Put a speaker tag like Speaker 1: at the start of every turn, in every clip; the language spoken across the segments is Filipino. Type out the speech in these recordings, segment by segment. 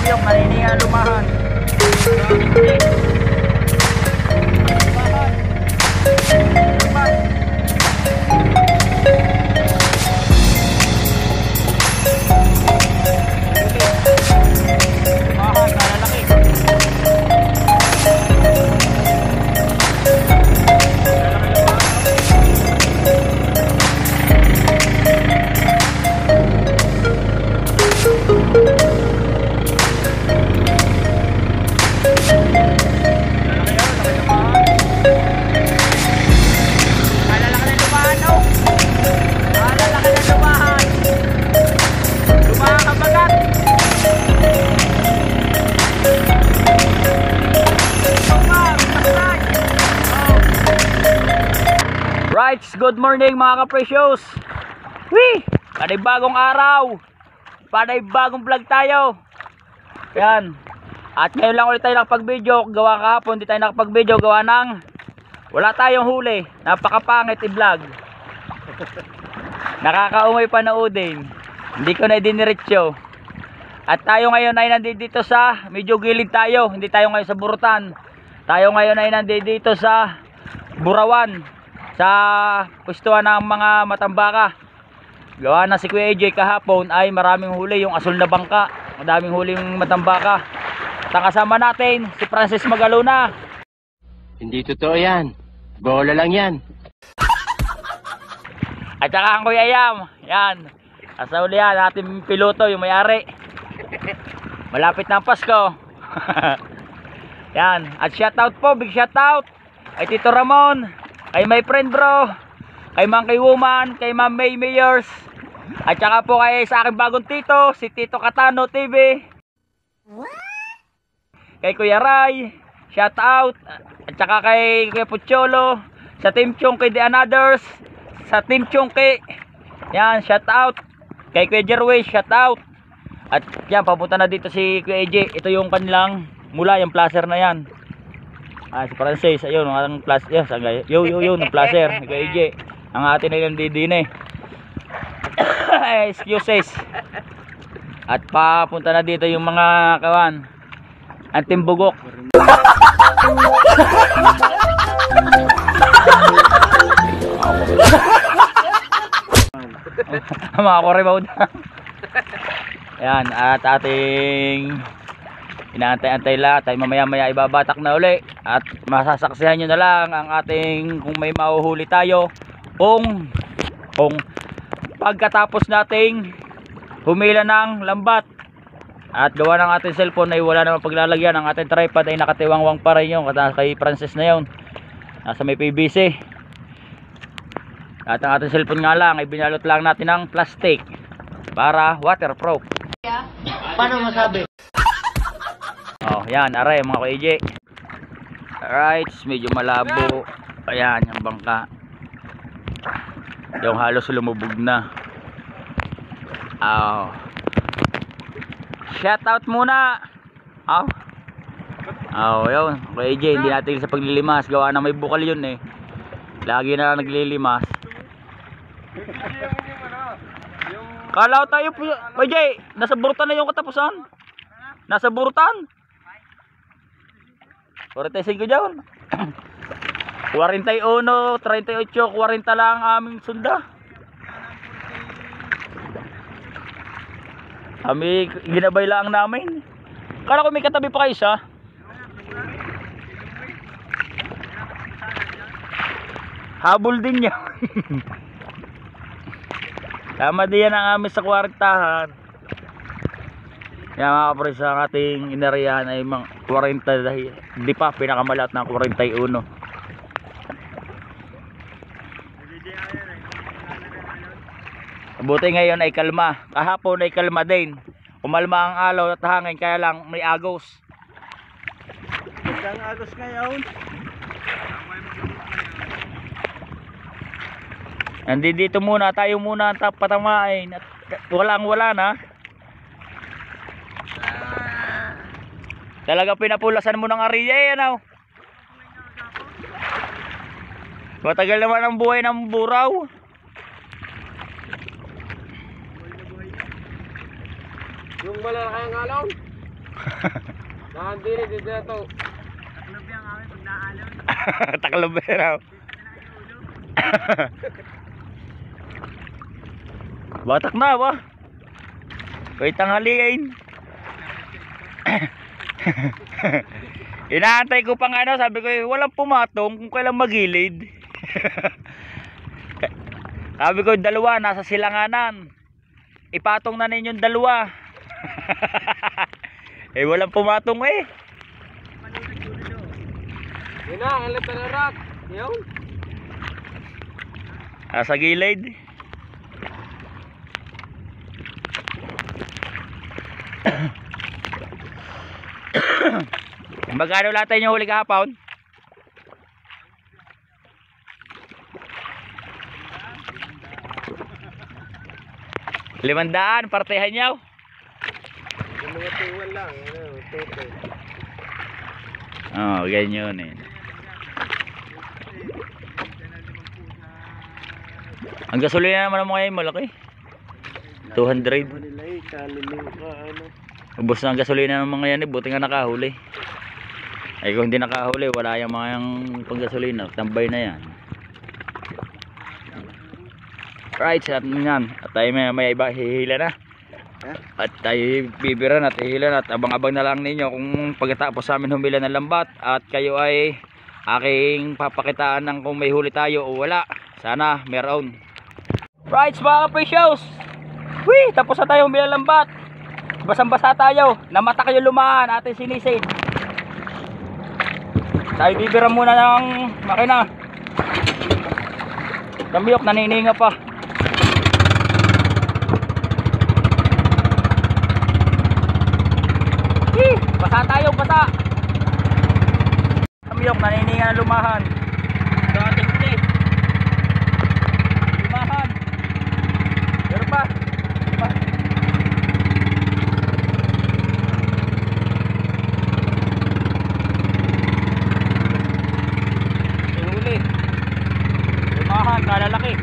Speaker 1: Yung manininga lumahan. Right, good morning mga ka-precious. Wee! Panibagong araw, panibagong vlog tayo. Yan. At ngayon lang ulit tayo nakapag-video. Gawa kahapon, hindi tayo nakapag-video. Gawa ng wala tayong huli. Napakapangit i-vlog. Nakakaumay panoodin. Hindi ko na idiniretso. At tayo ngayon ay nandito sa medyo gilid tayo. Hindi tayo ngayon sa Burutan. Tayo ngayon ay nandito sa Burawan, sa pwestuhan ng mga matambaka. Gawa na si Kuya AJ kahapon ay maraming huli, yung asul na bangka. Madaming huling matambaka. At ang kasama natin si Francis Magalona.
Speaker 2: Hindi totoo yan. Bola lang yan.
Speaker 1: At saka ang Kuya Yam. Yan. Asa uli yan, ating piloto, yung may-ari. Malapit na ang Pasko. Yan. At shoutout po, big shoutout kay Tito Ramon, kay my friend bro, kay Monkey Woman, kay Ma'am May Mayors, at saka po kay sa aking bagong tito, si Tito Katano TV. Kay Kuya Ray, shout out. At saka kay Kuya Pucholo, sa Team Chongke The Anothers, sa Team Chongke. Yan, shout out. Kay Kuya Jerway, shout out. At yan, papunta na dito si Kuya AJ. Ito yung kanilang mula, yung placer na yan. Si Francis, ayun, ang placer. Yes, yung placer ni Kuya AJ. Ang atin ay nandidine. Excuses. At papunta na dito yung mga kawan, anting bugok. Mga korebound. Yan, at ating inaantay-antay lahat ay mamaya-maya ibabatak na uli. At masasaksihan nyo na lang ang ating kung may mahuhuli tayo kung pagkatapos nating humila ng lambat. At gawa ng ating cellphone ay wala namang paglalagyan. Ang ating tripod ay nakatiwangwang pa rin yun kay Francis na yun, nasa may PVC. At ang ating cellphone nga lang ay binalot lang natin ng plastic para waterproof.
Speaker 2: Paano masabi?
Speaker 1: Oh, yan, aray mga KJ. Alright, medyo malabo. Ayan, yung bangka. Yung halos lumubog na. Oh. Shout out muna. Oh. Oh, yun. KJ, hindi natin sa paglilimas. Gawa na may bukal yun eh. Lagi na naglilimas. Kalaw tayo po. KJ, nasa Burutan na yung katapusan. Nasa Burutan. 45 dyan. 41, 38, 40 lang ang aming sunda. Kami ginabay lang namin. Kala ko may katabi pa kayo isa. Habol din niya. Tama din yan ang amin sa 40-han. Yan mga kapres, ang ating inarihan ay mga 40 dahil di pa pinakamalat ng 41. Buti ngayon ay kalma. Kahapon ay kalma din. Umalma ang alaw at hangin, kaya lang may agos.
Speaker 3: Magandang agos ngayon.
Speaker 1: Nandito muna tayo muna ang patamain at wala na. Talaga pinapulasan mo ng ariya yan. Matagal naman ang buhay ng buraw.
Speaker 3: Yung malalaki ang alaw.
Speaker 2: Nakandiri dito na to.
Speaker 1: Taklob raw. Batak na ba? Kaya tanghaliin. Inaantay ko pang ano, sabi ko walang pumatong kung kailan magilid. Sabi ko dalawa nasa silanganan. Ipatong na ninyong dalawa. Eh walang pumatong eh.
Speaker 2: Yun na, ang lata na rat. Yun.
Speaker 1: Sa gilid. Magkano lahat yung huli kahapon? Limandaan, partehan nyaw.
Speaker 2: Yung mga tuwan lang, ano, toto.
Speaker 1: Oh, ganyan eh. Ang gasolina naman ng mga yan, malaki. 200.
Speaker 2: Manila eh, kaliliw ka, ano.
Speaker 1: Ubos na ang gasolina ng mga yan eh, buti nga nakahuli. Ay kung hindi nakahuli, wala yung mga yung panggasolina, tambay na yan. Right, at yan. At tayo may iba hihila na. At tayo bibiran at hihilan at abang-abang na lang ninyo kung pagkatapos sa amin humila ng lambat at kayo ay aking papakitaan ng kung may huli tayo o wala. Sana meron. Right mga precious. Wih, tapos na tayo humila ng lambat. Basang-basa tayo. Namata kayo lumaan ating sinisid. Tayo bibiran muna ng makina. Dambiyok, nanininga pa. Basa tayo, basa. Kamiyok, nanininga na lumahan. Ito ating huli. Lumahan. Pero pa. Ito huli. Lumahan, kalalaki.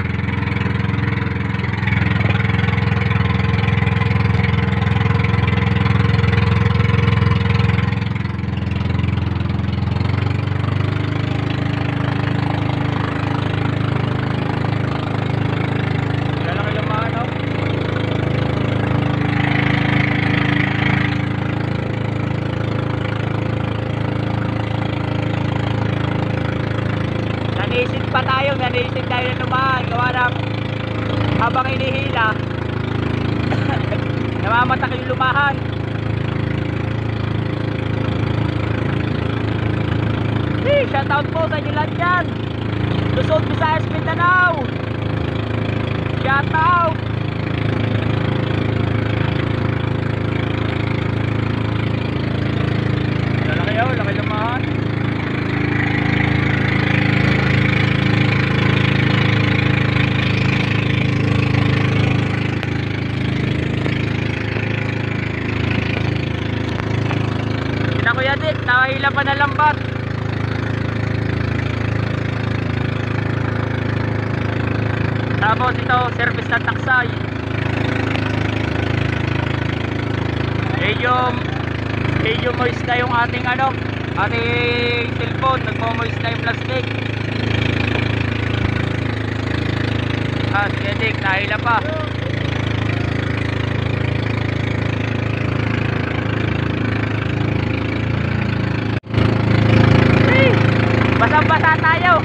Speaker 1: Nanisip tayo na lumahan gawa ng habang inihila namamatak yung lumahan. Hey, shout out po sa inyo lahat dyan, Luzon, Visayas, Mindanao. Shout out. Laki lumahan. Kuya Dit, nakahila pa na lambat. Tapos ito, service ng taksay. Medyo moist na yung ating ating cellphone. Nagmo-moist na yung plastic. Kuya Dit, nakahila pa. Basang-basa tayo.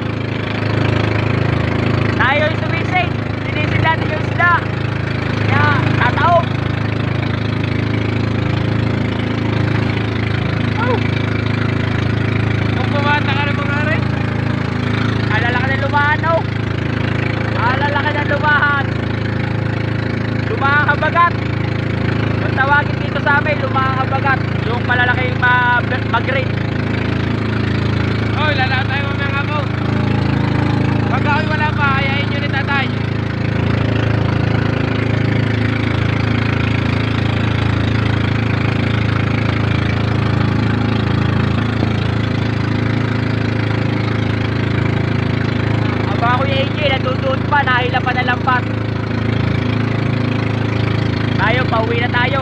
Speaker 1: Tayo yung sumisig. Sinisid natin yung isda. Kaya tataog. Oh. Kung bumata ka na mga rin. Alala ka na lumahan, oh. Alala ka na lumahan. Lumahan kabagat. Kung tawagin dito sa amin, lumahan kabagat. Yung malalaking mag-grade. Hoy, lalaki tayo mamaya nga po. Pag ako'y wala pa, ayayin nyo ni tatay. Aba ako yung AJ, natutuon pa, nahila pa na lambat. Tayo, pauwi na tayo.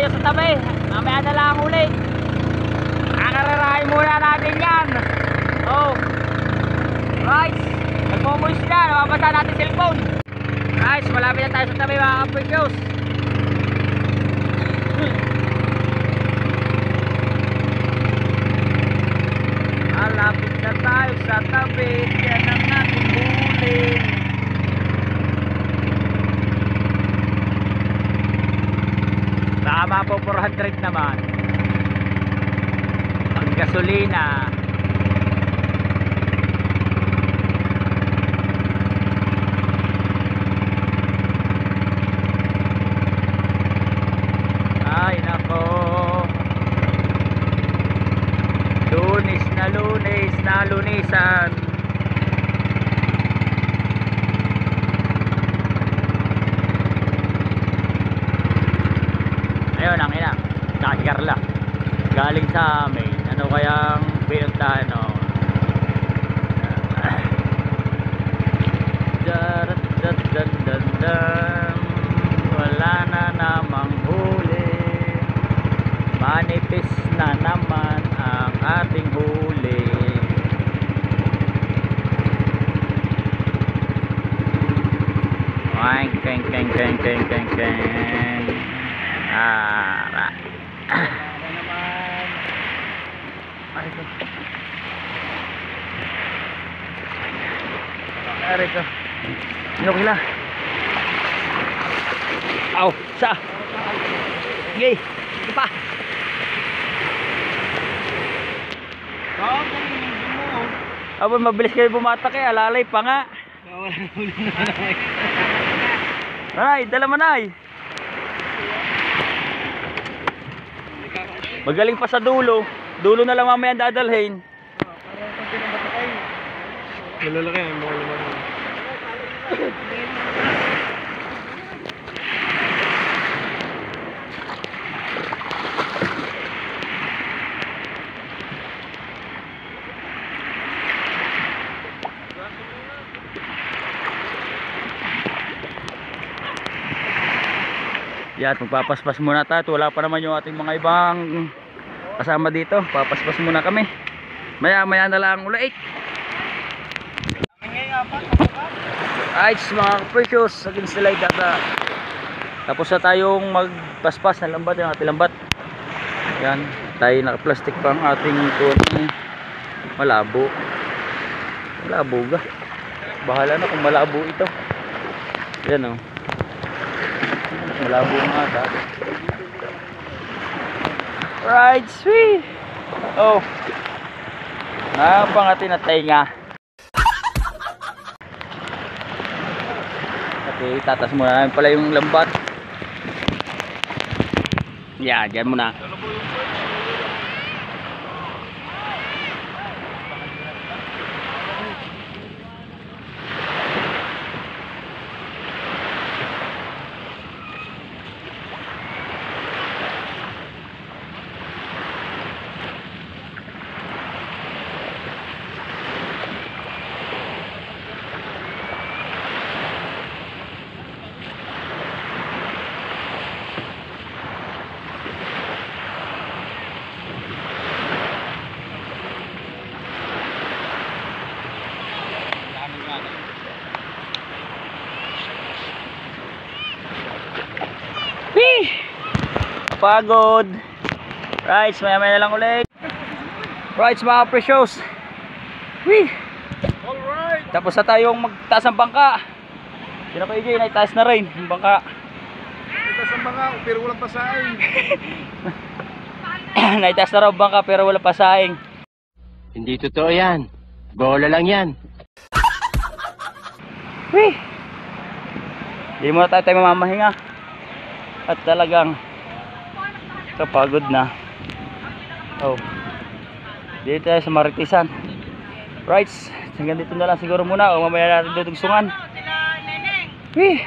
Speaker 1: tayo sa tabi. Mamaya na lang ulit. Kakararahin muna natin yan. Oh. Right. Nagmumoist na. Nababasa natin cellphone. Right. Malapit na tayo sa tabi mga kapwikyos. Malapit na tayo sa tabi. Yan ang natin huli. Tama po, 400 naman. Ang gasolina. Ay nako. Lunes na lunisan. Ayun ang ina, si Carla galing sa amin. Ano kayang pinuntahan, no? Wala na namang huli, manipis na naman ang ating huli. Keng keng keng keng keng keng. Ah, ari ko. Ano kila? Aw, sa. Gay, pa. Aba, mabilis kayo bumatak eh, alalay pa nga. Ay, dala mo na. Magaling pa sa dulo. Dulo na lang mamaya dadalhin.
Speaker 3: Malalaki ang mga naman.
Speaker 1: Yan, magpapaspas muna tayo. Wala pa naman yung ating mga ibang kasama dito. Papaspas muna kami. Maya na lang ulit. Ay, mga precious, against the light data. Tapos na tayong magpaspas ng lambat, yung ating lambat. Yan, tayo naka-plastic pa ang ating tuwan. Malabo. Malabo ga. Bahala na kung malabo ito. Yan o. Malabo nga ata. Right, sweet. Oh. Napangatin na tainga. Okay, tatas muna namin pala yung lambat. Yeah, dyan muna. Wee! Pagod. Rights, maya na lang ulit. Rights mga precious. Wee!
Speaker 3: Alright!
Speaker 1: Tapos na tayong magtaas ng bangka. Sino ko EJ, naitaas na rin yung bangka.
Speaker 3: Ito sa mga, pero walang pasain.
Speaker 1: Naitaas na raw bangka pero wala pasaing.
Speaker 2: Hindi totoo yan. Bola lang yan.
Speaker 1: Wee! Hindi muna tayo mamamahinga. At talagang kapagod na. Oh. Dito tayo sa Maritisan. Rights, hanggang dito na lang siguro muna o mamaya natin dudugsungan. Wee!